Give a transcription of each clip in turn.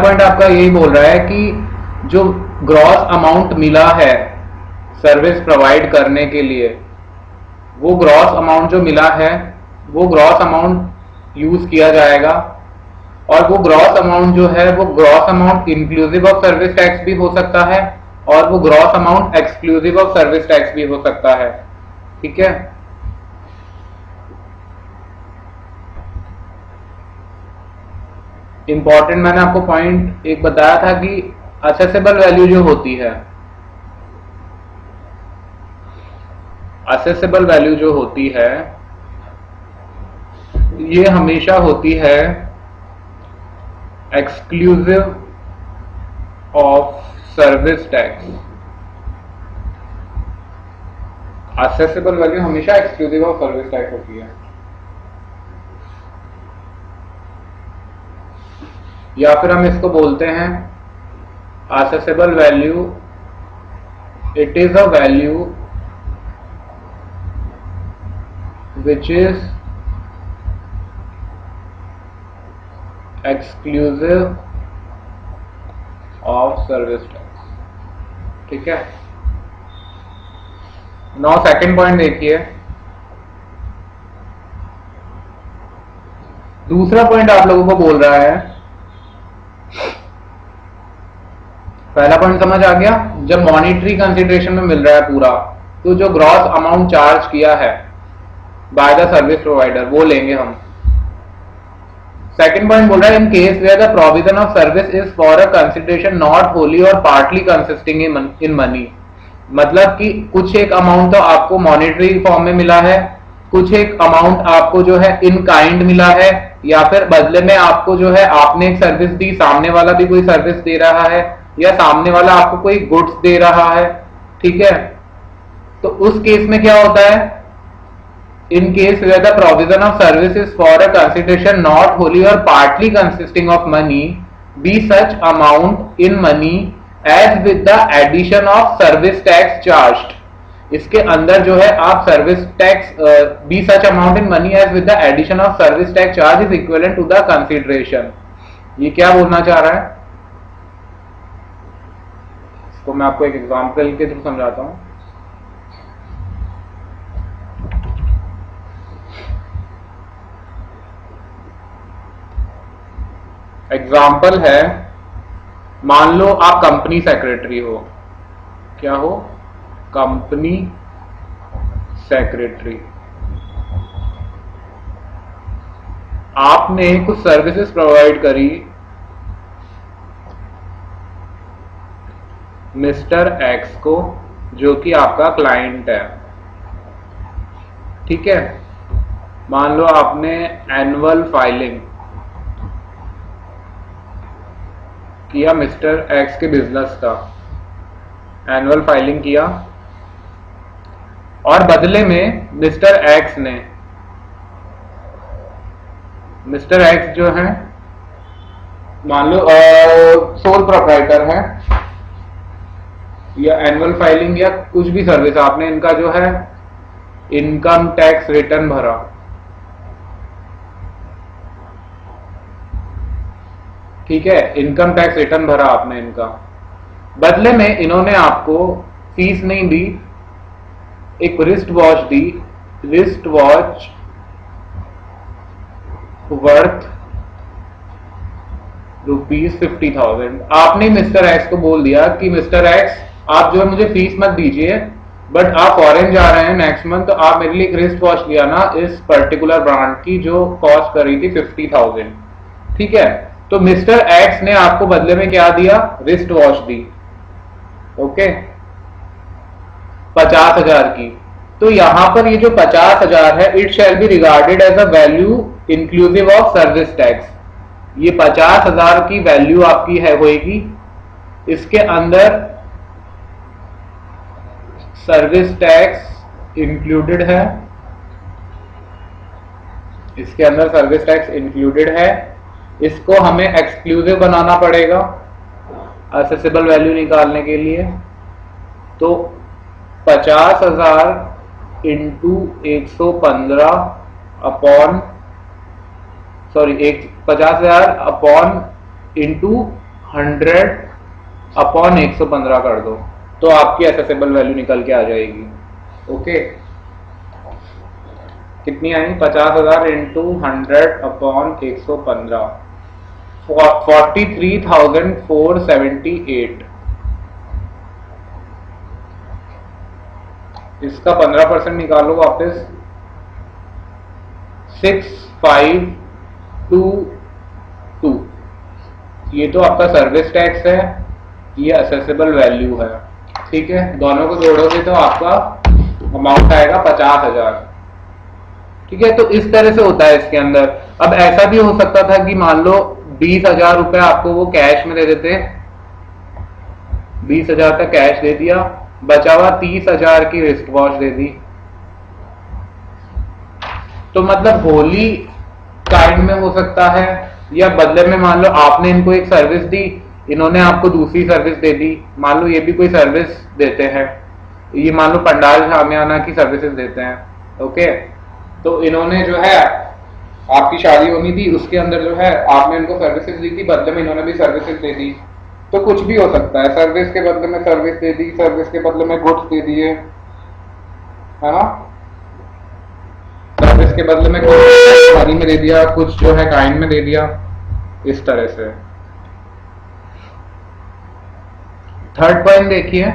Point आपका यही बोल रहा है कि जो ग्रॉस अमाउंट मिला है सर्विस प्रोवाइड करने के लिए, वो ग्रॉस अमाउंट जो मिला है वो ग्रॉस अमाउंट यूज किया जाएगा, और वो ग्रॉस अमाउंट जो है वो gross amount inclusive of service tax भी हो सकता है और वो gross amount exclusive of service tax भी हो सकता है। ठीक है, इंपॉर्टेंट मैंने आपको पॉइंट एक बताया था कि असेसेबल वैल्यू जो होती है, असेसेबल वैल्यू जो होती है ये हमेशा होती है exclusive of service tax. Accessible value हमेशा एक्सक्लूसिव ऑफ सर्विस टैक्स होती है, या फिर हम इसको बोलते हैं accessible value, it is a value which is exclusive of service tax। ठीक है, नाउ सेकंड पॉइंट देखिए। दूसरा पॉइंट आप लोगों को बोल रहा है, पहला पॉइंट समझ आ गया, जब मॉनिटरी कंसिडरेशन में मिल रहा है पूरा, तो जो ग्रॉस अमाउंट चार्ज किया है बाय द सर्विस प्रोवाइडर वो लेंगे हम। सेकंड पॉइंट बोल रहा है in case where the provision of service is for a consideration not wholly और पार्टली कंसिस्टिंग इन मनी। मतलब कि कुछ एक अमाउंट तो आपको मॉनिटरी फॉर्म में मिला है, कुछ एक अमाउंट आपको जो है इन काइंड मिला है, या फिर बदले में आपको जो है आपने एक सर्विस दी, सामने वाला भी कोई सर्विस दे रहा है, या सामने वाला आपको कोई गुड्स दे रहा है। ठीक है, तो उस केस में क्या होता है, in case where the provision of service is for a consideration not wholly or partly consisting of money, be such amount in money as with the addition of service tax charged। इसके अंदर जो है आप service tax, be such amount in money as with the addition of service tax charge is equivalent to the consideration। ये क्या बोलना चाह रहा है, इसको मैं आपको एक एग्जांपल के थ्रू समझाता हूं। एग्जाम्पल है, मान लो आप कंपनी सेक्रेटरी हो। क्या हो, कंपनी सेक्रेटरी। आपने कुछ सर्विसेज प्रोवाइड करी मिस्टर एक्स को, जो कि आपका क्लाइंट है। ठीक है, मान लो आपने एनुअल फाइलिंग किया मिस्टर एक्स के बिजनेस का, एनुअल फाइलिंग किया, और बदले में मिस्टर एक्स ने, मिस्टर एक्स जो है मान लो सोल प्रोप्राइटर है, या एनुअल फाइलिंग या कुछ भी सर्विस आपने इनका जो है इनकम टैक्स रिटर्न भरा। ठीक है, इनकम टैक्स रिटर्न भरा आपने इनका, बदले में इन्होंने आपको फीस नहीं दी, एक wrist watch the, wrist watch worth ₹50,000। आपने मिस्टर एक्स को बोल दिया कि मिस्टर एक्स आप जो है मुझे फीस मत दीजिए, बट आप फॉरेन जा रहे हैं नेक्स्ट मंथ, तो आप मेरे लिए एक रिस्ट वॉच दिया ना इस पर्टिकुलर ब्रांड की जो कॉस्ट कर रही थी 50,000। ठीक है, तो मिस्टर एक्स ने आपको बदले में क्या दिया, रिस्ट वॉच दी। ओके, 50,000 की। तो यहां पर ये जो 50,000 है, it shall be regarded as a value inclusive of service tax. ये 50,000 की वैल्यू आपकी है होएगी, इसके अंदर सर्विस टैक्स इंक्लूडेड है, इसके अंदर सर्विस टैक्स इंक्लूडेड है। इसको हमें एक्सक्लूसिव बनाना पड़ेगा असेसेबल वैल्यू निकालने के लिए। तो 50,000 इंटू 115 अपॉन 50,000 अपॉन इंटू 100/115 कर दो तो आपकी एसेसेबल वैल्यू निकल के आ जाएगी। ओके, कितनी आई? 50,000 इंटू 100/115, 43,478। इसका 15% निकालो वापस, 6522। ये तो आपका सर्विस टैक्स है, ये असेसेबल वैल्यू है। ठीक है, दोनों को जोड़ोगे तो आपका अमाउंट आएगा 50,000। ठीक है, तो इस तरह से होता है इसके अंदर। अब ऐसा भी हो सकता था कि मान लो 20,000 रुपए आपको वो कैश में दे देते, 20,000 तक कैश दे दिया, बचा हुआ 30,000 की रिस्ट वॉच दे दी। तो मतलब होली काइंड में हो सकता है, या बदले में मान लो आपने इनको एक सर्विस दी, इन्होंने आपको दूसरी सर्विस दे दी। मान लो ये भी कोई सर्विस देते हैं, ये मान लो पंडाल शामियाना की सर्विसेज देते हैं। ओके, तो इन्होंने जो है आपकी शादी होनी थी, उसके अंदर जो है आपने इनको सर्विसेज दी थी, बदले में इन्होंने भी सर्विसेज दे दी। तो कुछ भी हो सकता है, सर्विस के बदले में सर्विस दे दी, सर्विस के बदले में गुड्स दे दिए, है ना, सर्विस के बदले में कुछ मनी में दे दिया, कुछ जो है काइंड में दे दिया, इस तरह से। थर्ड पॉइंट देखिए,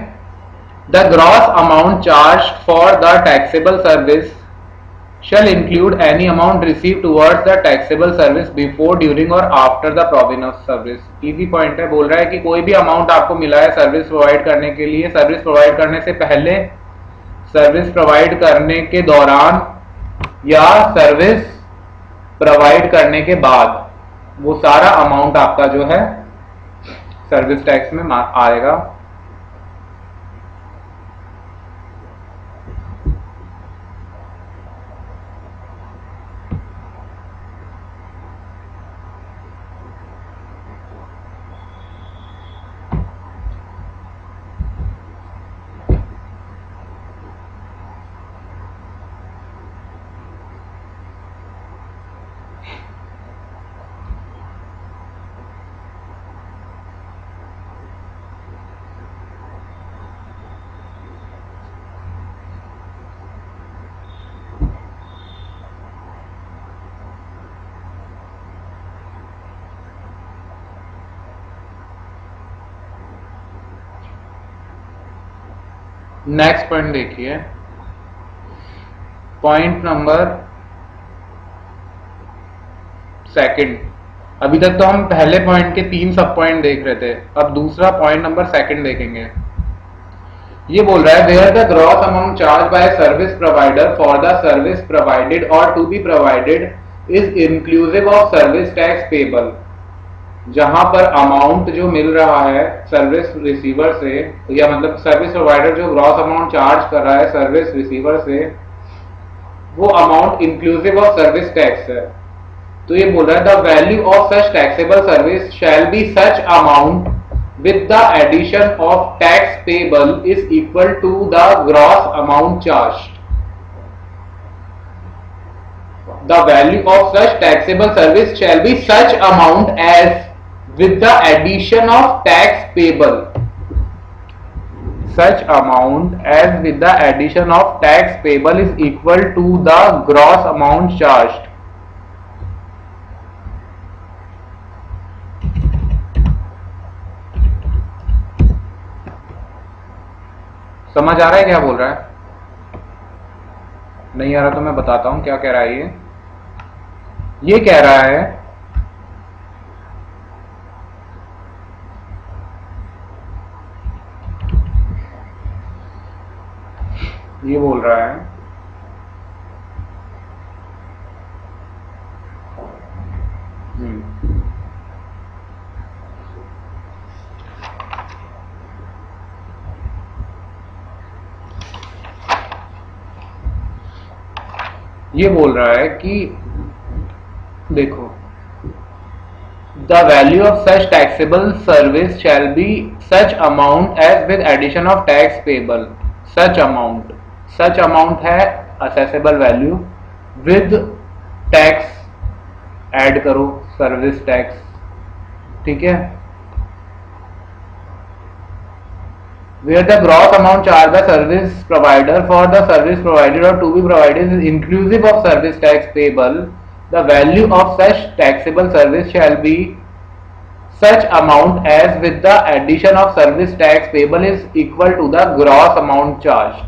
the gross amount charge for the taxable service shall include any amount received towards the taxable service before, during or after the provision of service। Easy point है, बोल रहा है कि कोई भी अमाउंट आपको मिला है सर्विस प्रोवाइड करने के लिए, सर्विस प्रोवाइड करने से पहले, सर्विस प्रोवाइड करने के दौरान या सर्विस प्रोवाइड करने के बाद, वो सारा अमाउंट आपका जो है सर्विस टैक्स में आएगा। नेक्स्ट पॉइंट देखिए, पॉइंट नंबर सेकंड। अभी तक तो हम पहले पॉइंट के 3 सब पॉइंट देख रहे थे, अब दूसरा पॉइंट नंबर सेकंड देखेंगे। ये बोल रहा है, where the gross amount charge by service provider for the service provided और to be provided is inclusive of service tax payable. जहां पर अमाउंट जो मिल रहा है सर्विस रिसीवर से, या मतलब सर्विस प्रोवाइडर जो ग्रॉस अमाउंट चार्ज कर रहा है सर्विस रिसीवर से, वो amount inclusive of service tax है। तो ये बोल रहा है, the value of such taxable service shall be such amount with the addition of tax payable is equal to the gross amount charged. The value of such taxable service shall be such amount as with the addition of tax payable. Such amount as with the addition of tax payable is equal to the gross amount charged. समझ आ रहा है क्या बोल रहा है? नहीं आ रहा तो मैं बताता हूं क्या कह रहा है। ये कह रहा है ये बोल रहा है ये बोल रहा है कि देखो, the value of such taxable service shall be such amount as with addition of tax payable. Such amount है assessable value, with tax add करो सर्विस टैक्स। ठीक है, where the gross amount charged by service provider for the service provided or to be provided is inclusive of service tax payable, the value of such taxable service shall be such amount as with the addition of service tax payable is equal to the gross amount charged.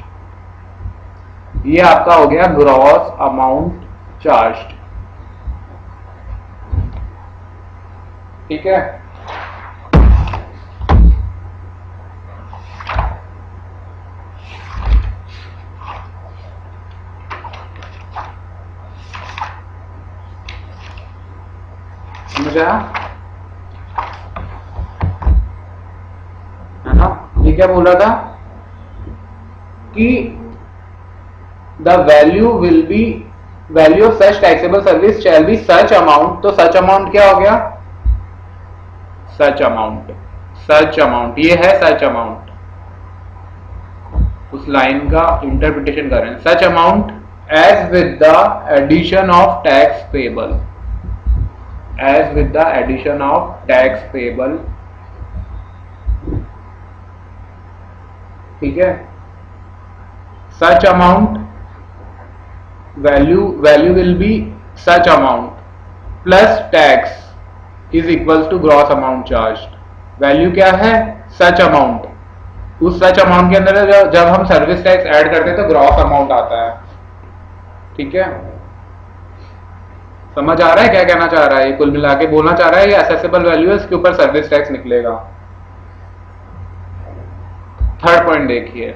ये आपका हो गया gross amount charged, ठीक है। समझ आया है ना? ये क्या बोल रहा था कि the value will B value of such taxable service shall be such amount. तो सच अमाउंट क्या हो गया? सच अमाउंट, सच अमाउंट, ये है सच अमाउंट। उस लाइन का इंटरप्रिटेशन कर रहे हैं। Such amount as with the addition of tax payable, as with the addition of tax payable, ठीक है। Such amount value will be such amount plus tax is equals to gross amount charged. Value क्या है? Such amount. उस such amount के अंदर जब हम service tax add करते हैं तो ग्रॉस अमाउंट आता है, ठीक है। समझ आ रहा है क्या कहना चाह रहा है? ये कुल मिला के बोलना चाह रहा है ये असेसेबल वैल्यू है, इसके ऊपर सर्विस टैक्स निकलेगा। थर्ड पॉइंट देखिए,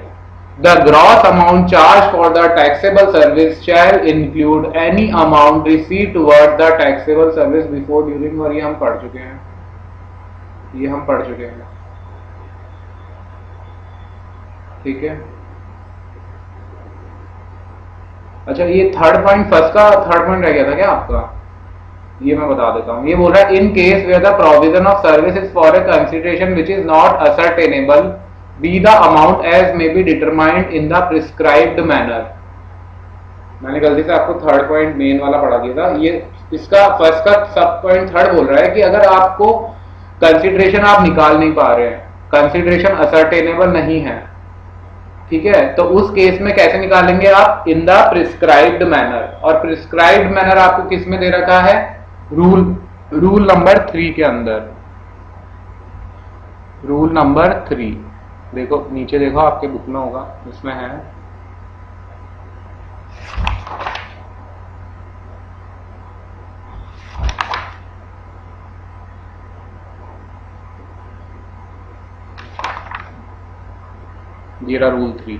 the gross amount charge for the taxable service shall include any amount receive toward the taxable service before, during, और ये हम पढ़ चुके हैं, ये हम पढ़ चुके हैं, ठीक है। अच्छा, ये थर्ड पॉइंट, फर्स्ट का थर्ड पॉइंट रह गया था क्या आपका? ये मैं बता देता हूं। ये बोल रहा है in case where the provision of service is for a consideration which is not ascertainable be the amount as may be determined in the prescribed manner। मैंने गलती से आपको थर्ड पॉइंट मेन वाला पढ़ा दिया था। ये इसका फर्स्ट का सब पॉइंट थर्ड बोल रहा है कि अगर आपको कंसिडरेशन आप निकाल नहीं पा रहे हैं, कंसिडरेशन असर्टेनेबल नहीं है, ठीक है, तो उस केस में कैसे निकालेंगे आप? In the prescribed manner. और प्रिस्क्राइब्ड मैनर आपको किस में दे रखा है? रूल नंबर 3 के अंदर, रूल नंबर 3 देखो नीचे, देखो आपके बुक में होगा, इसमें है। ये रहा rule 3।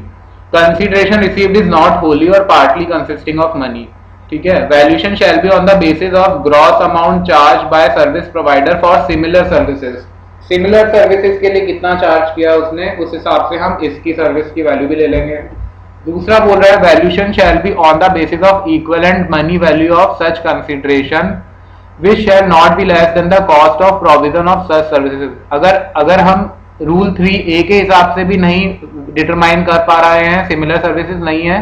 Consideration received is not wholly और पार्टली कंसिस्टिंग ऑफ मनी, ठीक है। Valuation shall be on the basis of gross amount charge by service provider for similar services. Similar services के लिए कितना चार्ज किया उसने, उस हिसाब से हम इसकी सर्विस की वैल्यू भी ले लेंगे। दूसरा बोल रहा है valuation shall be on the basis of equivalent money value of such consideration which shall not be less than the cost of provision of such services. अगर हम रूल 3A के हिसाब से भी नहीं डिटरमाइन कर पा रहे हैं, सिमिलर सर्विसेज नहीं है,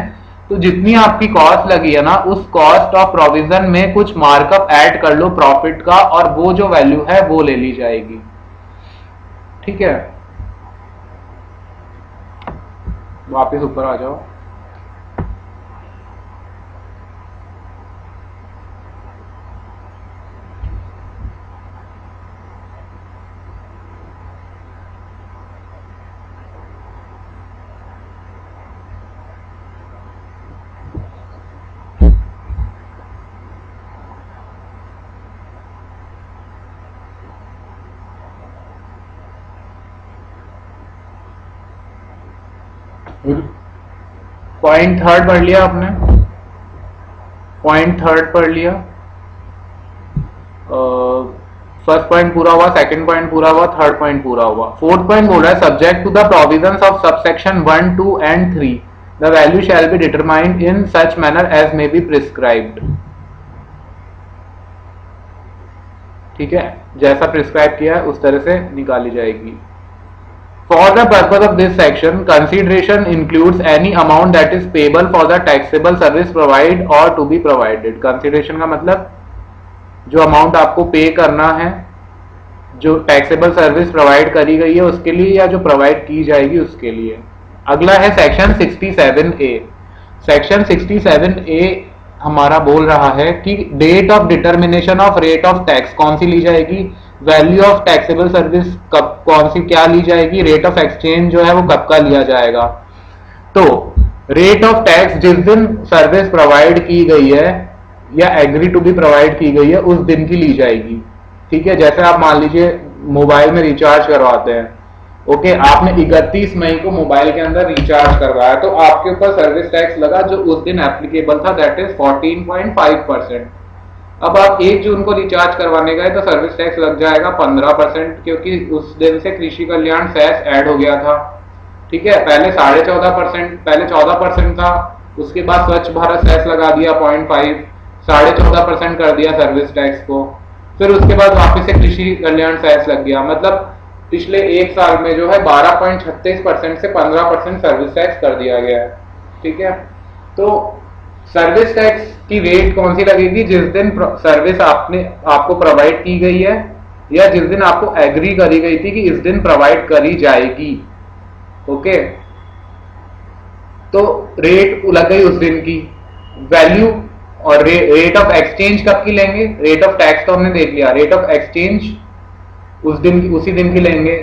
तो जितनी आपकी कॉस्ट लगी है ना, उस कॉस्ट ऑफ प्रोविजन में कुछ मार्कअप ऐड कर लो प्रॉफिट का, और वो जो वैल्यू है वो ले ली जाएगी, ठीक है। वापस ऊपर आ जाओ। पॉइंट थर्ड पढ़ लिया आपने? पॉइंट थर्ड पढ़ लिया? फर्स्ट पॉइंट पूरा हुआ, सेकंड पॉइंट पूरा हुआ, थर्ड पॉइंट पूरा हुआ। फोर्थ पॉइंट बोल रहा है subject to the provisions of subsection 1, 2 and 3 the value shall be determined in such manner as may be prescribed, ठीक है। जैसा प्रिस्क्राइब किया है उस तरह से निकाली जाएगी। For the purpose of this section, consideration includes any amount that is payable for the taxable service provided or to be provided। Consideration का मतलब जो अमाउंट आपको पे करना है जो टैक्सेबल सर्विस प्रोवाइड करी गई है उसके लिए या जो प्रोवाइड की जाएगी उसके लिए। अगला है सेक्शन 67A। सेक्शन 67A हमारा बोल रहा है कि date of determination of rate of tax कौन सी ली जाएगी, वैल्यू ऑफ टैक्सेबल सर्विस कब कौन सी क्या ली जाएगी, रेट ऑफ एक्सचेंज जो है वो कब का लिया जाएगा। तो रेट ऑफ टैक्स जिस दिन सर्विस प्रोवाइड की गई है या एग्री टू बी प्रोवाइड की गई है उस दिन की ली जाएगी। ठीक है, जैसे आप मान लीजिए मोबाइल में रिचार्ज करवाते हैं, ओके, आपने 31 मई को मोबाइल के अंदर रिचार्ज करवाया तो आपके ऊपर सर्विस टैक्स लगा जो उस दिन एप्लीकेबल था, दैट इज 14.5%। अब आप 1 जून को रिचार्ज करवाने गए तो सर्विस टैक्स लग जाएगा 15%, क्योंकि उस दिन से कृषि कल्याण सेस ऐड हो गया था। ठीक है, पहले 14.5%, पहले 14% था, उसके बाद स्वच्छ भारत सेस लगा दिया 0.5, 14.5% कर दिया सर्विस टैक्स को, फिर उसके बाद वापस से कृषि कल्याण सेस लग गया। मतलब पिछले 1 साल में जो है 12.36% से 15% सर्विस टैक्स कर दिया गया है। ठीक है, तो सर्विस टैक्स की रेट कौन सी लगेगी, जिस दिन सर्विस आपको प्रोवाइड की गई है या जिस दिन आपको एग्री करी गई थी कि इस दिन प्रोवाइड करी जाएगी। ओके, तो रेट लग गई उस दिन की। वैल्यू और रेट ऑफ एक्सचेंज कब की लेंगे, रेट ऑफ टैक्स तो हमने देख लिया, रेट ऑफ एक्सचेंज उसी दिन की लेंगे।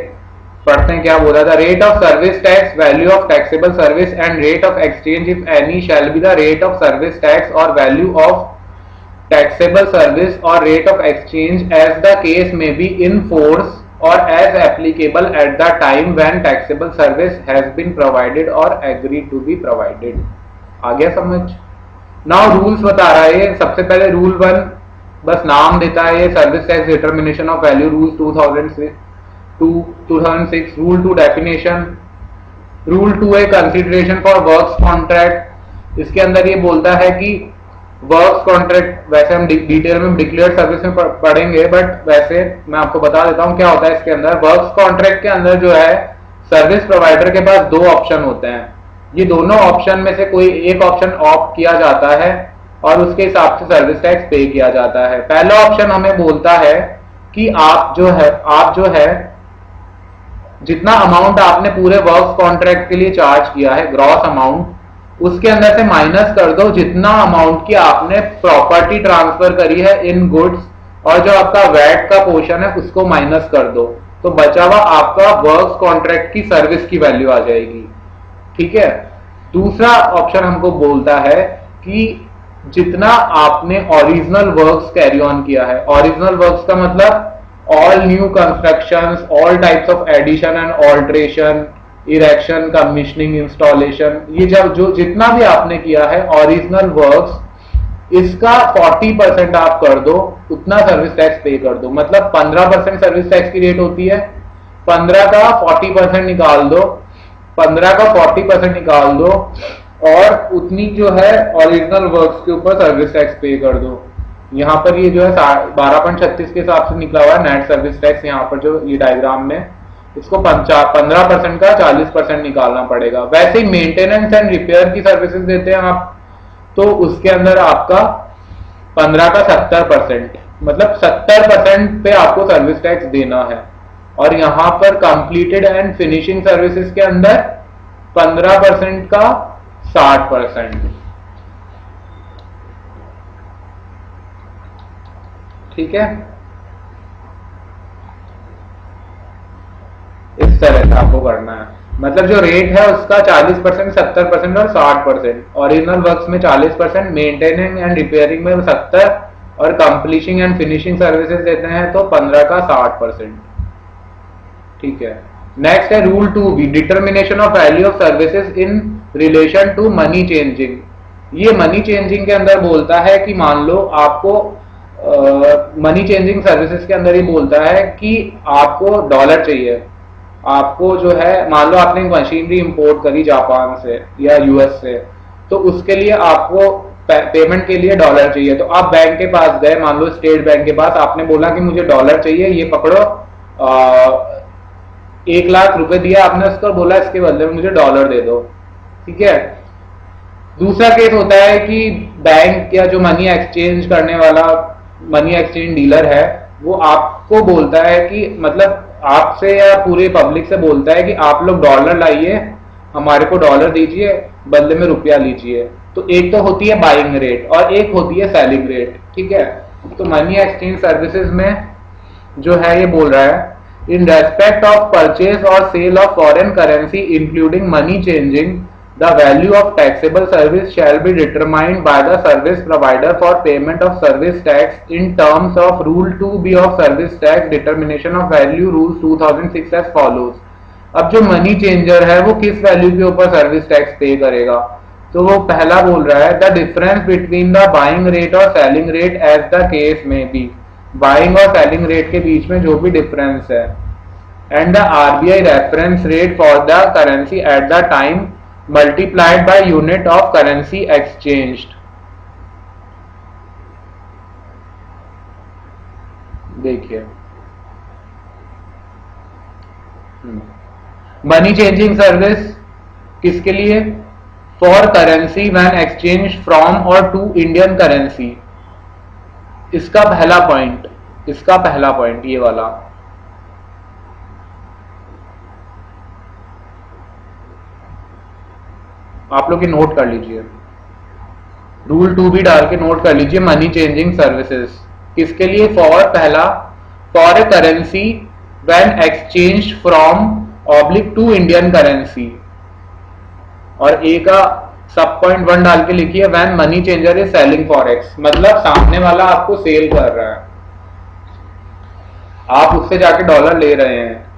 पढ़ते हैं क्या बोला था, rate of service tax, value of taxable service and rate of exchange if any shall be the rate of service tax और वैल्यू ऑफ टैक्सेबल सर्विस और rate of exchange as the case में be in force or as applicable at the time when taxable service has been provided or agreed to be provided। आ गया समझ। Now rules बता रहा है, सबसे पहले rule 1 बस नाम देता है, service tax determination of value rule 2006। Rule 2 definition. Rule 2 है कंसिडरेशन फॉर वर्क्स कॉन्ट्रैक्ट। इसके अंदर ये बोलता है कि वर्क्स कॉन्ट्रैक्ट, वैसे हम डिटेल में डिक्लेयर्ड सर्विस में पढ़ेंगे, बट वैसे मैं आपको बता देता हूं क्या होता है इसके अंदर। वर्क्स कॉन्ट्रैक्ट के अंदर जो है सर्विस प्रोवाइडर के पास 2 ऑप्शन होते हैं, ये दोनों ऑप्शन में से कोई एक ऑप्शन ऑप्ट किया जाता है और उसके हिसाब से सर्विस टैक्स पे किया जाता है। पहला ऑप्शन हमें बोलता है कि आप जो है जितना अमाउंट आपने पूरे वर्क्स कॉन्ट्रैक्ट के लिए चार्ज किया है, ग्रॉस अमाउंट, उसके अंदर से माइनस कर दो जितना अमाउंट की आपने प्रॉपर्टी ट्रांसफर करी है इन गुड्स, और जो आपका वैट का पोर्शन है उसको माइनस कर दो, तो बचा हुआ आपका वर्क्स कॉन्ट्रैक्ट की सर्विस की वैल्यू आ जाएगी। ठीक है, दूसरा ऑप्शन हमको बोलता है कि जितना आपने ओरिजिनल वर्क्स कैरी ऑन किया है, ओरिजिनल वर्क्स का मतलब all new constructions, all types of addition and alteration, erection, commissioning, installation, ये जब जो जितना भी आपने किया है ओरिजिनल वर्क्स, इसका 40% आप कर दो, उतना सर्विस टैक्स पे कर दो। मतलब 15% सर्विस टैक्स की रेट होती है, 15 का 40% निकाल दो, 15 का 40% निकाल दो और उतनी जो है ओरिजिनल वर्क्स के ऊपर सर्विस टैक्स पे कर दो। यहाँ पर ये जो है 12.36 के हिसाब से निकला हुआ है नेट सर्विस टैक्स, यहाँ पर जो ये डायग्राम में इसको 15% का 40% निकालना पड़ेगा। वैसे ही मेंटेनेंस एंड रिपेयर की सर्विसेज देते हैं आप, तो उसके अंदर आपका 15 का 70%, मतलब 70% पे आपको सर्विस टैक्स देना है। और यहाँ पर कंप्लीटेड एंड फिनिशिंग सर्विसेज के अंदर 15% का 60%। ठीक है, इस तरह से आपको करना है। मतलब जो रेट है उसका 40%, 70% और 60%। ओरिजिनल वर्क्स में 40%, मेंटेनिंग एंड रिपेयरिंग में 70 और कंप्लीशिंग एंड फिनिशिंग सर्विसेज देते हैं तो 15 का 60%। ठीक है, नेक्स्ट है rule 2B, determination of value of services in relation to money changing. ये मनी चेंजिंग के अंदर बोलता है कि मान लो आपको मनी चेंजिंग सर्विसेज के अंदर ही बोलता है कि आपको डॉलर चाहिए, आपको जो है मान लो आपने मशीनरी इंपोर्ट करी जापान से या यूएस से, तो उसके लिए आपको पेमेंट के लिए डॉलर चाहिए। तो आप बैंक के पास गए, मान लो स्टेट बैंक के पास, आपने बोला कि मुझे डॉलर चाहिए, ये पकड़ो, 1 लाख रुपए दिया आपने उसको, बोला इसके बदले में मुझे डॉलर दे दो। ठीक है, दूसरा केस होता है कि बैंक या जो मनी एक्सचेंज करने वाला मनी एक्सचेंज डीलर है वो आप आपको बोलता है कि मतलब आपसे या पूरे पब्लिक से बोलता है कि आप लोग डॉलर लाइए, हमारे को डॉलर दीजिए, बदले में रुपया लीजिए। तो एक तो होती है बाइंग रेट और एक होती है सेलिंग रेट, ठीक है। तो मनी एक्सचेंज सर्विसेज में जो है ये बोल रहा है, इन रेस्पेक्ट ऑफ परचेज और sale of foreign currency including money changing, the value of taxable service shall be determined by the service provider for payment of service tax in terms of rule 2B of service tax determination of value rule 2006 as follows. अब जो money changer है वो किस value के ऊपर service tax पे करेगा? तो वो पहला बोल रहा है, the difference between the buying rate और selling rate as the case में बी, बाइंग और सेलिंग रेट के बीच में जो भी डिफरेंस है, and the RBI reference rate for the currency at the time multiplied by unit of currency exchanged. देखिए, मनी चेंजिंग सर्विस किसके लिए? For currency when exchange from और टू इंडियन करेंसी। इसका पहला पॉइंट ये वाला, आप लोग ये नोट कर लीजिए, रूल 2B डाल के नोट कर लीजिए। मनी चेंजिंग सर्विसेज किसके लिए? फॉर पहला, for a currency when exchange from oblique to Indian currency, और ए का सब पॉइंट 1 डाल के लिखिए, when money changer is selling forex, मतलब सामने वाला आपको सेल कर रहा है, आप उससे जाके डॉलर ले रहे हैं।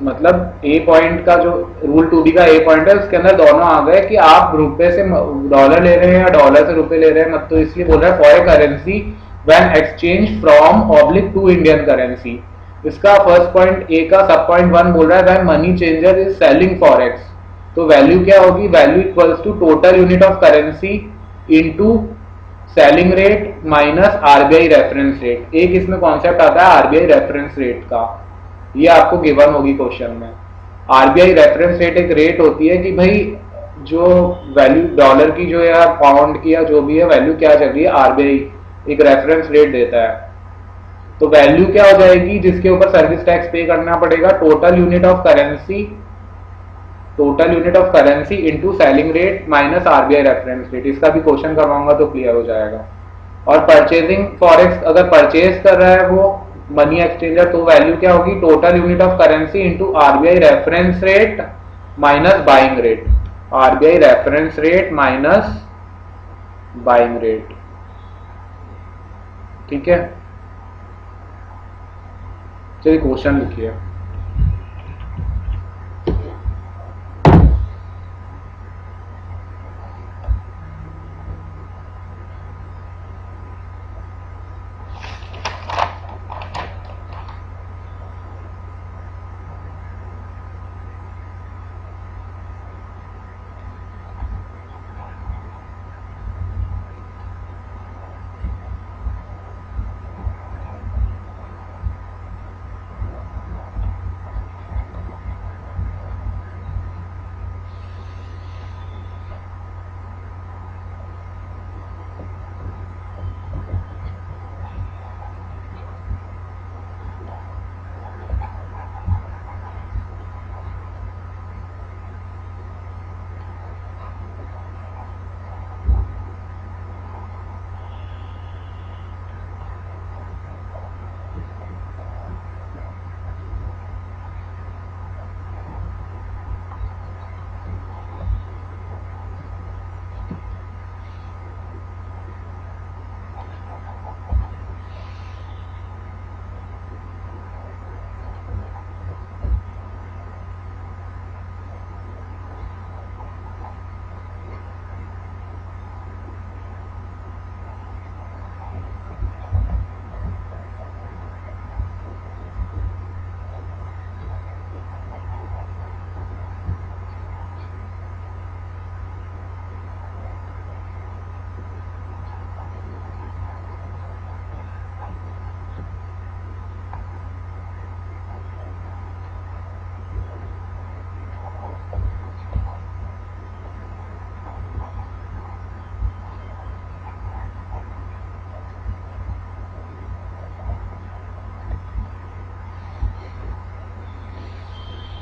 मतलब ए पॉइंट का जो रूल 2B का ए पॉइंट है उसके अंदर दोनों आ गए कि आप रुपए से डॉलर ले रहे हैं या डॉलर से रुपए ले रहे हैं। मत तो इसलिए बोल रहा है for a currency when exchange from oblique to Indian currency. इसका फर्स्ट पॉइंट ए का सब पॉइंट 1 बोल रहा है when money changer is selling forex, तो वैल्यू क्या होगी? Value equals to total unit of currency into selling rate minus RBI reference rate. एक इसमें कॉन्सेप्ट आता है आरबीआई रेफरेंस रेट का, ये आपको गिवन होगी क्वेश्चन में। आरबीआई रेफरेंस रेट एक रेट होती है कि भाई जो वैल्यू डॉलर की जो या पाउंड की या जो भी है वैल्यू क्या चल रही है, आरबीआई एक रेफरेंस रेट देता है। तो वैल्यू क्या हो जाएगी जिसके ऊपर सर्विस टैक्स पे करना पड़ेगा? Total unit of currency into selling rate minus RBI reference rate. इसका भी क्वेश्चन करवाऊंगा तो क्लियर हो जाएगा। और परचेजिंग फॉरेक्स अगर परचेज कर रहा है वो मनी एक्सचेंजर, तो वैल्यू क्या होगी? Total unit of currency into RBI reference rate minus buying rate, RBI reference rate minus buying rate, ठीक है। चलिए क्वेश्चन लिखिए।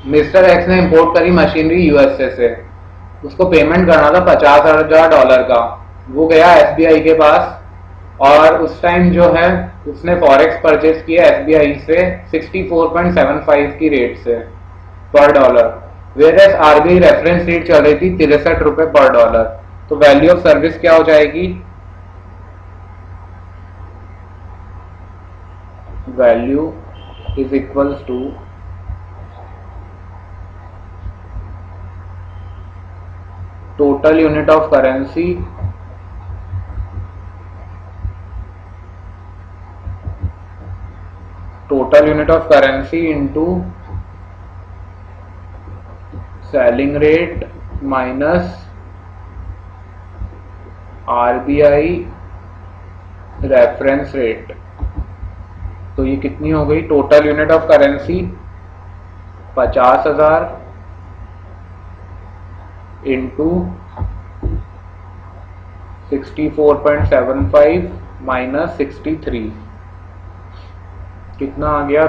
मिस्टर एक्स ने इंपोर्ट करी मशीनरी यूएसए से, उसको पेमेंट करना था $50,000 का। वो गया एसबीआई के पास और उस टाइम जो है उसने फॉरेक्स परचेज किया एसबीआई से 64.75 की रेट से पर dollar, where as RBI reference rate चल रही थी 63 रुपए पर डॉलर। तो वैल्यू ऑफ सर्विस क्या हो जाएगी? Value is equals to total unit of currency into selling rate minus RBI reference rate. तो ये कितनी हो गई? Total unit of currency 50,000 into 64.75 minus 63, कितना आ गया?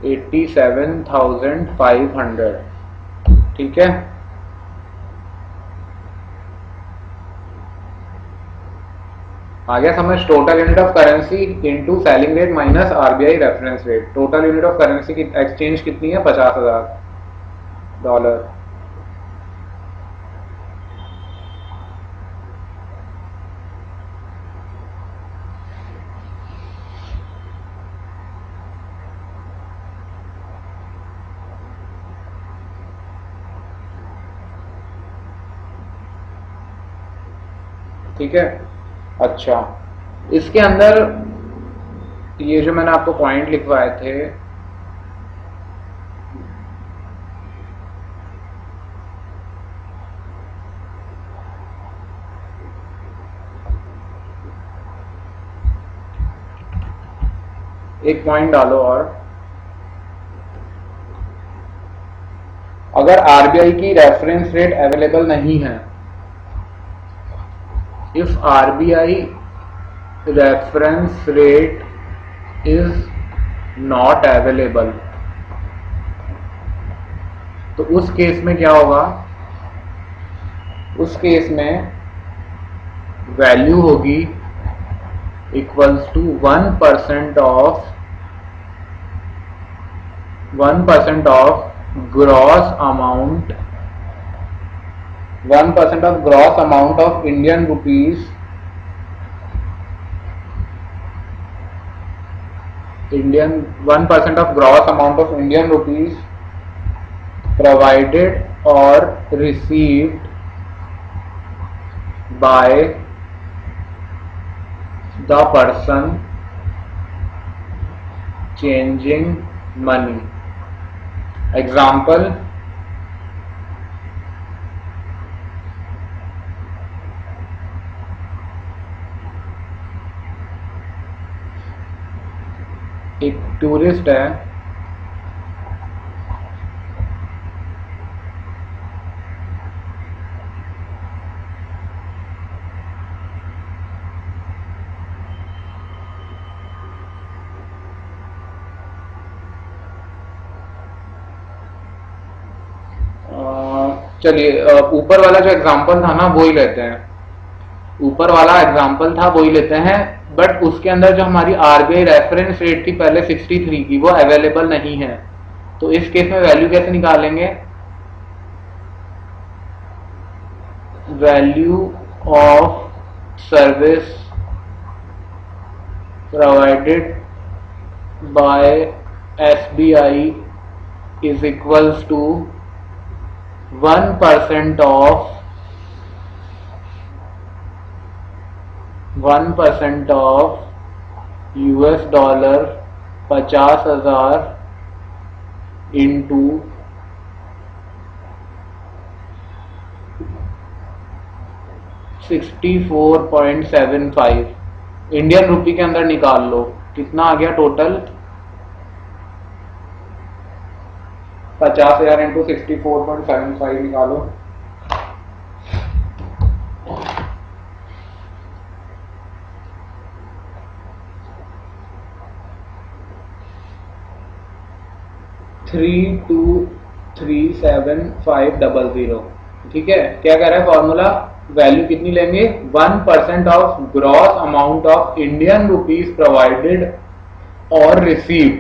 ₹87,500। ठीक है, आ गया समझ? Total unit of currency into selling rate minus RBI reference rate. Total unit of currency की एक्सचेंज कितनी है? $50,000। ठीक है, अच्छा इसके अंदर ये जो मैंने आपको पॉइंट लिखवाए थे, एक पॉइंट डालो और, अगर आरबीआई की रेफरेंस रेट अवेलेबल नहीं है, if RBI reference rate is not available, तो उस केस में क्या होगा? उस केस में वैल्यू होगी equals to 1% of gross amount, 1% of gross amount of Indian rupees, 1% of gross amount of Indian rupees provided or received by the person changing money. Example, एक tourist है, चलिए ऊपर वाला जो एग्जांपल था ना वो ही लेते हैं, ऊपर वाला एग्जांपल था वो ही लेते हैं, बट उसके अंदर जो हमारी आरबीआई रेफरेंस रेट थी पहले 63 की, वो अवेलेबल नहीं है। तो इस केस में वैल्यू कैसे निकालेंगे? Value of service provided by SBI is equals to 1% of US dollar 50,000 into 64.75 Indian rupee के अंदर निकाल लो, कितना आ गया टोटल? 50,000 इंटू 64.75 निकालो, 3237,500। ठीक है, क्या कह रहा है फॉर्मूला, वैल्यू कितनी लेंगे, 1% of gross amount of Indian rupees provided और रिसीव्ड,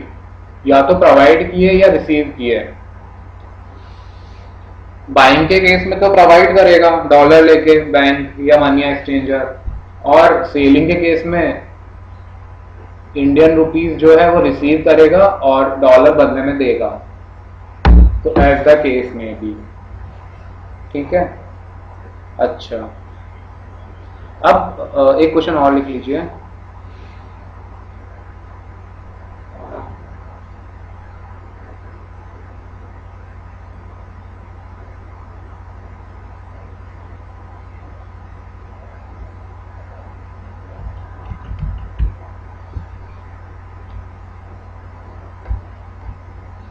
या तो प्रोवाइड किए या रिसीव किए। बाइंग के केस में तो प्रोवाइड करेगा डॉलर लेके बैंक या मनी एक्सचेंजर, और सेलिंग के केस में इंडियन रुपीज जो है वो रिसीव करेगा और डॉलर बदले में देगा। तो एज द केस में भी, ठीक है। अच्छा, अब एक क्वेश्चन और लिख लीजिए।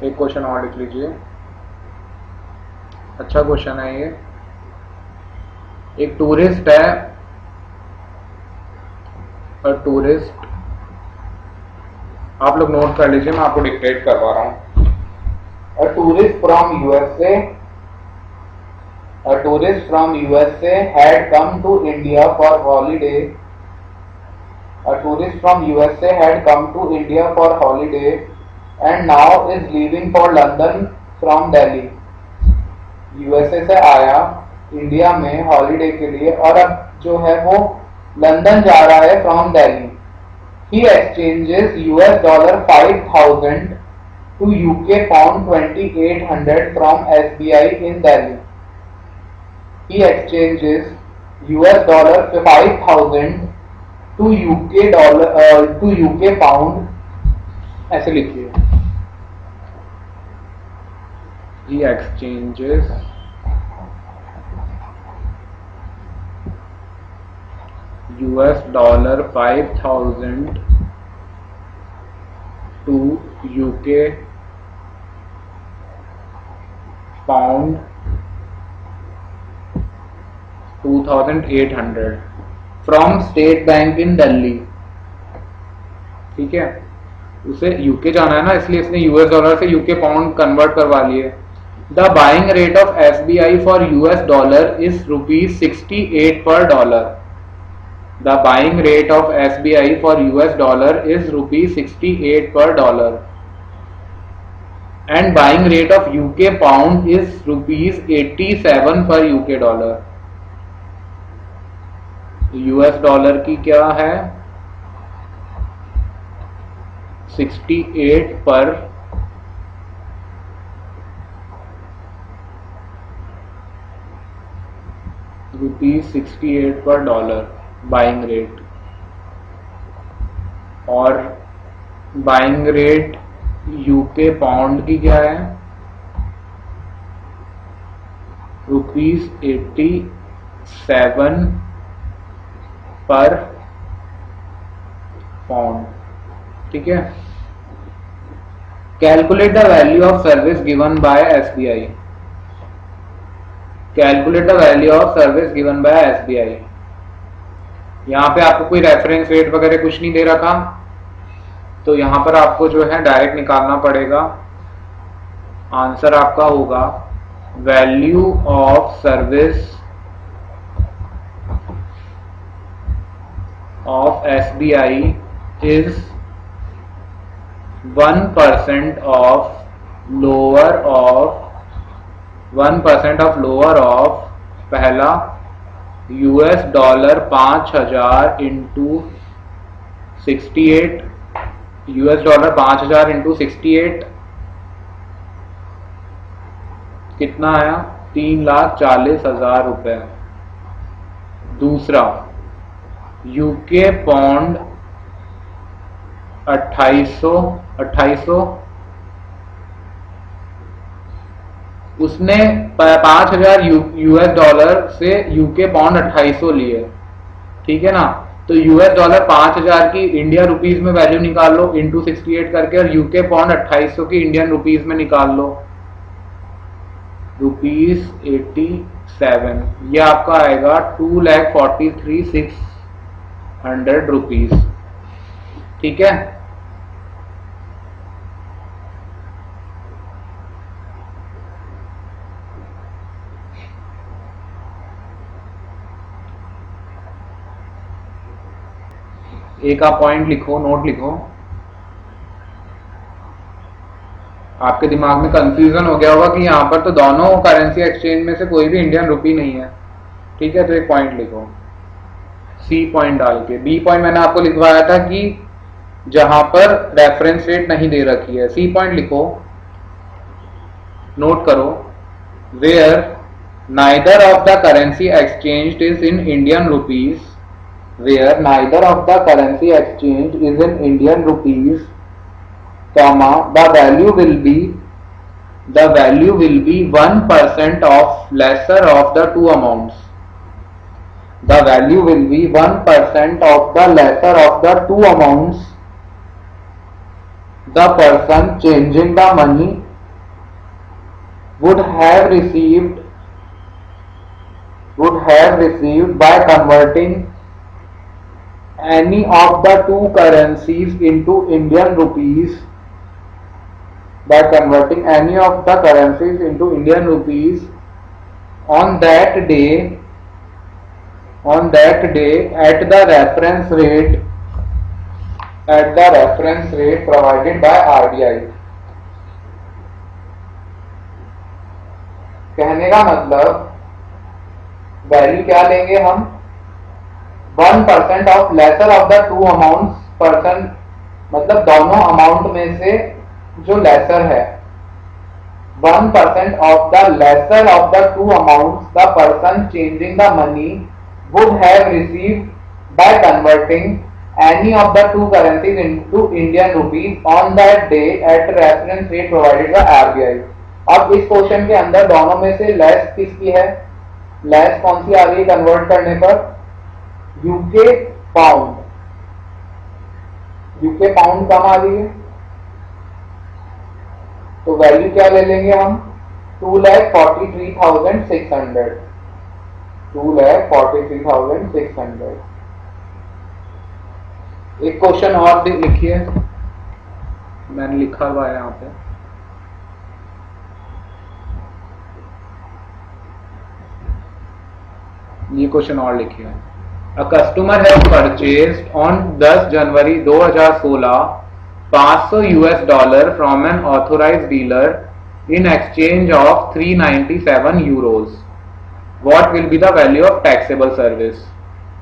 एक क्वेश्चन और लिख लीजिए, अच्छा क्वेश्चन है ये। एक टूरिस्ट है, और टूरिस्ट, आप लोग नोट कर लीजिए, मैं आपको डिक्टेट करवा रहा हूं। A tourist from USA had come to India for holiday. A tourist from USA had come to India for holiday and now is leaving for London from Delhi. USA से आया India में holiday के लिए और अब जो है वो लंदन जा रहा है from Delhi. He exchanges $5,000 to UK pound 2,800 from SBI in Delhi. He exchanges $5,000 to UK pound, ऐसे लिखिए। He exchanges $5,000 to UK pound 2,800 from State Bank in Delhi. ठीक है, उसे यूके जाना है ना, इसलिए इसने यूएस डॉलर से यूके पाउंड कन्वर्ट करवा लिए। The buying rate of SBI for US dollar is ₹68 per dollar. The buying rate of SBI for US dollar is ₹68 per dollar and buying rate of UK pound is ₹87 per UK dollar. US dollar की क्या है, 68 पर ₹68 per dollar buying rate, और buying rate UK pound की क्या है, ₹87 पर pound. ठीक है, calculate the value of service given by SBI. Calculate the value of service given by SBI. यहां पे आपको कोई रेफरेंस रेट वगैरह कुछ नहीं दे रखा, तो यहां पर आपको जो है डायरेक्ट निकालना पड़ेगा। आंसर आपका होगा value of service of SBI is 1% of lower of पहला US dollar 5,000 into 68, US dollar 5,000 into 68 कितना आया, 3,40,000 रुपए। दूसरा यूके पौंड 2800, उसने 5,000 यूएस डॉलर से यूके पौंड 2800 लिए। ठीक है ना, तो यूएस डॉलर 5,000 की इंडिया रुपीज में वैल्यू निकाल लो इंटू 68 करके, और यूके पौंड 2800 की इंडियन रुपीज में निकाल लो, ₹87। ये आपका आएगा 2,43,600 रुपीज। ठीक है, एक आप पॉइंट लिखो, नोट लिखो। आपके दिमाग में कंफ्यूजन हो गया होगा कि यहाँ पर तो दोनों करेंसी एक्सचेंज में से कोई भी इंडियन रुपी नहीं है। ठीक है, तो एक पॉइंट लिखो, सी पॉइंट डाल के। बी पॉइंट मैंने आपको लिखवाया था कि जहां पर रेफरेंस रेट नहीं दे रखी है। सी पॉइंट लिखो, नोट करो, where neither of the currency exchanged is in Indian rupees, where neither of the currency exchange is in Indian rupees, comma, the value will be 1% of lesser of the two amounts. The value will be 1% of the lesser of the two amounts. The person changing the money would have received by converting any of the two currencies into Indian rupees. By converting any of the currencies into Indian rupees on that day at the reference rate provided by RBI. कहने का मतलब value क्या लेंगे हम, 1% of lesser of the two amounts, person मतलब दोनों amount में से जो लेसर है, 1% of the lesser of the two amounts the person changing the money would have received by converting any of the two currencies into Indian rupees on that day at reference rate provided by RBI. अब इस question के अंदर दोनों में से less किसकी है, less कौन सी आ रही है कन्वर्ट करने पर, यूके पाउंड। यूके पाउंड कम आ रही है, तो वैल्यू क्या ले लेंगे हम, 2,43,600, 2,43,600। एक क्वेश्चन और लिखिए, मैंने लिखा हुआ है यहाँ पे, ये क्वेश्चन और लिखिए। A customer has purchased on 10 January 2016 $500 from an authorized dealer in exchange of 397 euros. What will be the value of taxable service?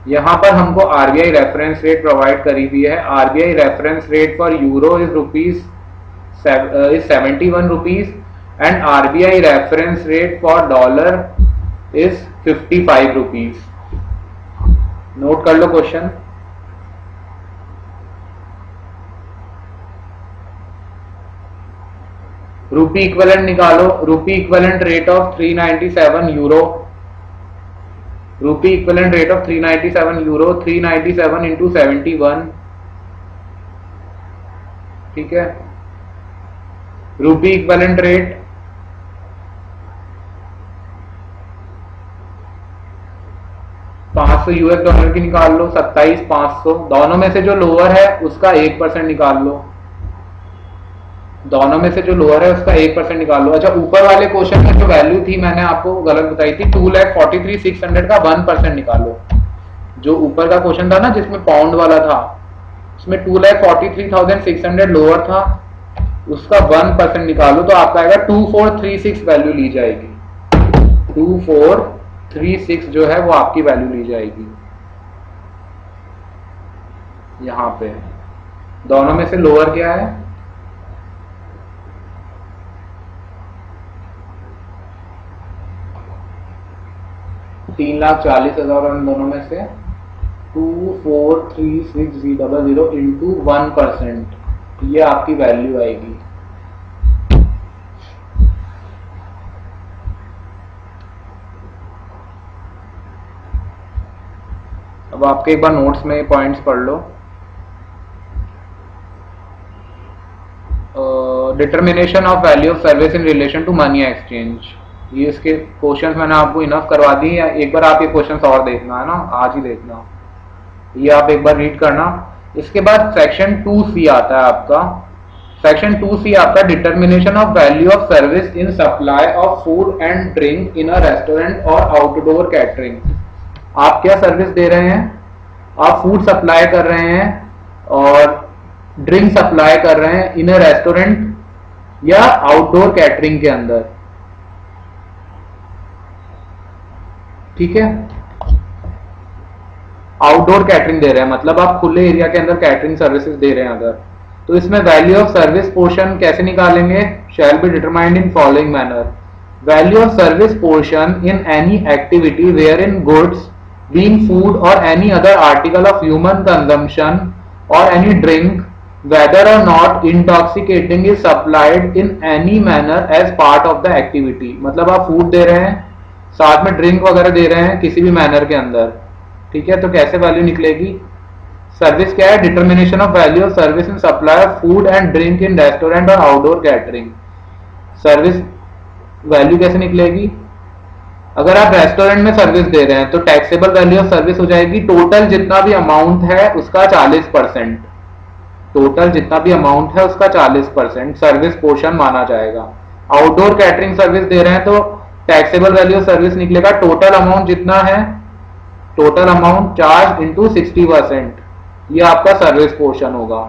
यहाँ पर हमको आरबीआई रेफरेंस रेट प्रोवाइड करी हुई है। RBI reference rate for euro is 71 rupees and RBI reference rate for dollar is 55 rupees. Note कर लो question. रूपी equivalent निकालो, रूपी इक्विवेलेंट रेट ऑफ 397 यूरो, रूपी equivalent rate of 397 euro, 397 into 71, ठीक है। रूपी इक्विवेलेंट रेट $500 की निकाल लो, 27,500। दोनों में से जो लोअर है उसका 1% निकाल लो, दोनों में से जो लोअर है उसका 1% निकाल लो। अच्छा, ऊपर वाले क्वेश्चन में जो वैल्यू थी मैंने आपको गलत बताई थी, 2,43,600 का 1% निकालो। जो ऊपर का क्वेश्चन था ना जिसमें पाउंड वाला था, उसमें 2,43,600 लोअर था, उसका 1% निकालो तो आपका आएगा 2436 वैल्यू ली जाएगी। 2436 जो है वो आपकी वैल्यू ली जाएगी। यहां पे दोनों में से लोअर क्या है, 3,40,000 और दोनों में से 2436,000 इंटू 1%, ये आपकी वैल्यू आएगी। अब आपके एक बार नोट्स में पॉइंट्स पढ़ लो। Determination of value of service in relation to money exchange, ये इसके क्वेश्चंस मैंने आपको इनफ करवा दी है। एक बार आप ये क्वेश्चंस और देखना है ना, आज ही देखना, ये आप एक बार रीड करना। इसके बाद सेक्शन 2C आता है आपका। सेक्शन 2C आपका determination of value of service in supply of food and drink in a restaurant और आउटडोर कैटरिंग। आप क्या सर्विस दे रहे हैं, आप फूड सप्लाई कर रहे हैं और ड्रिंक सप्लाई कर रहे हैं इन अ रेस्टोरेंट या आउटडोर कैटरिंग के अंदर, ठीक है। आउटडोर कैटरिंग दे रहे हैं मतलब आप खुले एरिया के अंदर कैटरिंग सर्विसेज दे रहे हैं अगर, तो इसमें वैल्यू ऑफ सर्विस पोर्शन कैसे निकालेंगे, shall be determined in following manner. Value of service portion in any activity where in goods being food or any other article of human consumption or any drink whether or not intoxicating is supplied in any manner as part of the activity। मतलब आप food दे रहे हैं साथ में drink वगैरह दे रहे हैं किसी भी मैनर के अंदर, ठीक है। तो कैसे वैल्यू निकलेगी, सर्विस क्या है, determination of value of service in supply of food and drink in restaurant और आउटडोर कैटरिंग। सर्विस वैल्यू कैसे निकलेगी, अगर आप रेस्टोरेंट में सर्विस दे रहे हैं तो टैक्सेबल वैल्यू ऑफ सर्विस हो जाएगी टोटल जितना भी अमाउंट है उसका 40%, टोटल जितना भी अमाउंट है उसका 40% सर्विस पोर्शन माना जाएगा। आउटडोर कैटरिंग सर्विस दे रहे हैं तो टैक्सेबल वैल्यू ऑफ सर्विस निकलेगा टोटल अमाउंट जितना है, टोटल अमाउंट चार्ज इंटू 60%, ये आपका सर्विस पोर्शन होगा।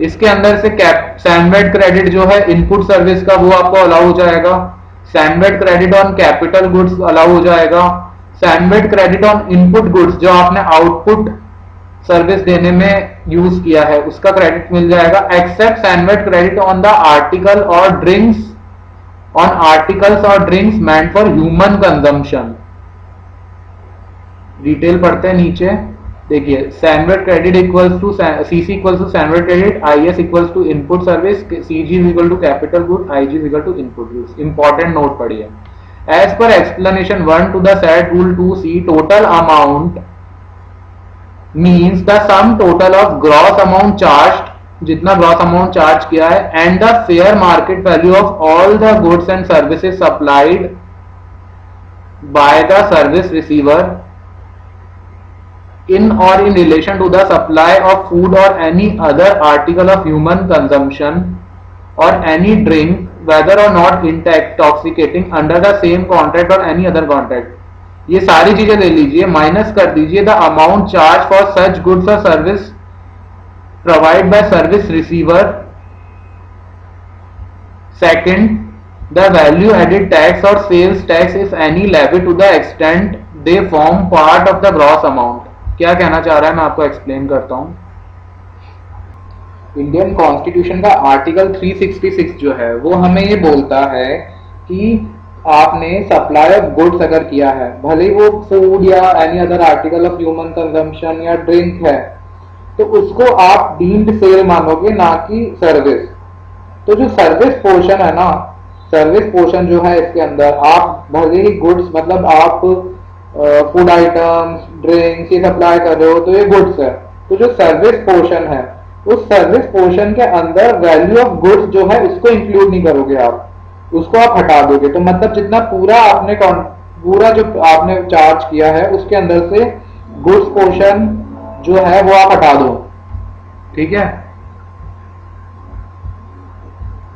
इसके अंदर से सैंडवेड क्रेडिट जो है इनपुट सर्विस का वो आपको अलाउ हो जाएगा, CENVAT credit on capital goods allow हो जाएगा, CENVAT credit on input goods जो आपने आउटपुट सर्विस देने में यूज किया है उसका क्रेडिट मिल जाएगा, except CENVAT credit on the article और ड्रिंक्स, ऑन आर्टिकल्स और drinks meant for human consumption. Detail पढ़ते हैं नीचे, देखिए CENVAT credit equals to CC equals to CENVAT credit, IS equals to input service, CG equal to capital good, IG equal to input goods. Important note पढ़िए, as per explanation 1 to the set rule 2C total amount means the sum total of gross amount charge, जितना gross amount charge किया है, and the fair market value of all the goods and services supplied by the service receiver in or in relation to the supply of food or any other article of human consumption or any drink whether or not intoxicating under the same contract or any other contract। ये सारी चीजें ले लीजिए, minus कर दीजिए the amount charge for such goods और service provide by service receiver. Second, the value added tax और sales tax if any levy to the extent they form part of the gross amount. क्या कहना चाह रहा है मैं आपको explain करता हूं। इंडियन कॉन्स्टिट्यूशन का आर्टिकल 366 जो है वो हमें ये बोलता है कि आपने सप्लाई ऑफ गुड्स अगर किया है, भले ही वो फूड या any other article of human consumption या ड्रिंक है, तो उसको आप डीम्ड सेल मानोगे ना कि सर्विस। तो जो सर्विस पोर्शन है ना, सर्विस पोर्शन जो है इसके अंदर आप भले ही गुड्स मतलब आप फूड आइटम्स ड्रिंक्स ये सप्लाई कर रहे हो तो ये गुड्स है, तो जो सर्विस पोर्शन है उस सर्विस पोर्शन के अंदर वैल्यू ऑफ गुड्स जो है उसको इंक्लूड नहीं करोगे आप, उसको आप हटा दोगे। तो मतलब जितना पूरा जो आपने चार्ज किया है उसके अंदर से गुड्स पोर्शन जो है वो आप हटा दो, ठीक है।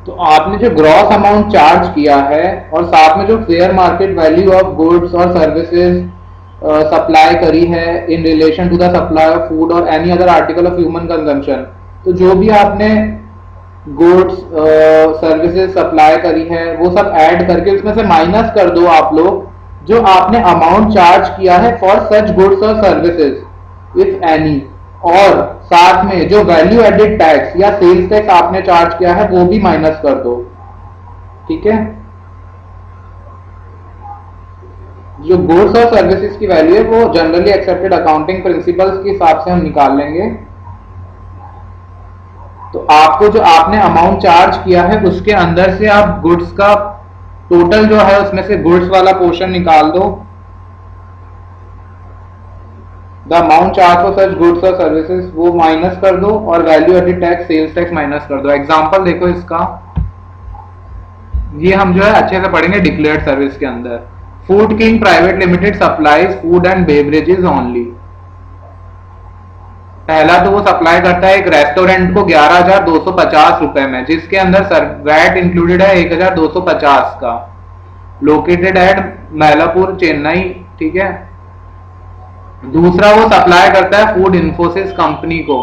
तो आपने जो ग्रॉस अमाउंट चार्ज किया है और साथ में जो fair market value of goods और सर्विसेज सप्लाई करी है in relation to the supply of food और any other article of human consumption, तो जो भी आपने गुड्स सर्विसेज सप्लाई करी है वो सब ऐड करके उसमें से माइनस कर दो आप लोग जो आपने अमाउंट चार्ज किया है फॉर सच गुड्स और सर्विसेज इफ एनी, और साथ में जो वैल्यू एडेड टैक्स या सेल्स टैक्स आपने चार्ज किया है वो भी माइनस कर दो, ठीक है। जो गुड्स और सर्विसेज की वैल्यू है वो जनरली एक्सेप्टेड अकाउंटिंग प्रिंसिपल्स के हिसाब से हम निकाल लेंगे। तो आपको जो आपने अमाउंट चार्ज किया है उसके अंदर से आप गुड्स का टोटल जो है उसमें से गुड्स वाला पोर्शन निकाल दो, the amount charge for such goods और सर्विसेज वो माइनस कर दो और value added tax sales tax minus कर दो। एग्जांपल देखो इसका, ये हम जो है अच्छे से पढ़ेंगे डिक्लेयर्ड सर्विस के अंदर। Food king private limited supplies food and beverages only. पहला तो वो सप्लाई करता है एक रेस्टोरेंट को 11,250 रुपए में, जिसके अंदर वैट इंक्लूडेड है 1,250 का, लोकेटेड एट मैलापुर चेन्नई, ठीक है। दूसरा वो सप्लाई करता है फूड इन्फोसिस कंपनी को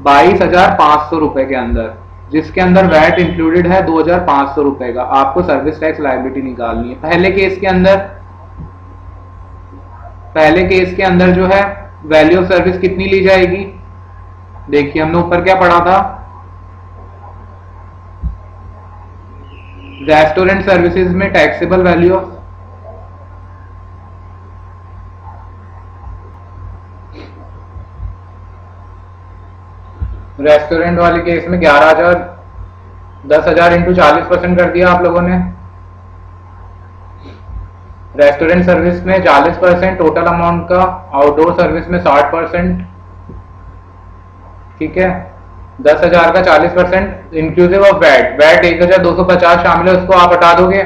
22,500 रुपए के अंदर, जिसके अंदर वैट इंक्लूडेड है 2,500 रुपए का, आपको सर्विस टैक्स लायबिलिटी निकालनी है। पहले केस के अंदर जो है वैल्यू ऑफ सर्विस कितनी ली जाएगी, देखिए हमने ऊपर क्या पढ़ा था, रेस्टोरेंट सर्विसेज में टैक्सेबल वैल्यू ऑफ, रेस्टोरेंट वाले केस में 11,000, 10,000 इंटू 40% कर दिया आप लोगों ने। रेस्टोरेंट सर्विस में 40% टोटल अमाउंट का, आउटडोर सर्विस में 60%, ठीक है। 10,000 का 40% इंक्लूसिव ऑफ वैट, वैट 1,250 शामिल है, उसको आप हटा दोगे,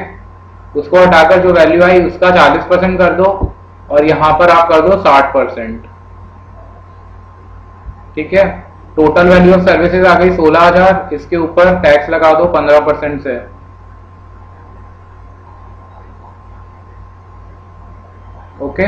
उसको हटाकर जो वैल्यू आई उसका 40% कर दो, और यहां पर आप कर दो 60%, ठीक है। टोटल वैल्यू ऑफ सर्विसेज आ गई 16,000, इसके ऊपर टैक्स लगा दो 15% से, ओके।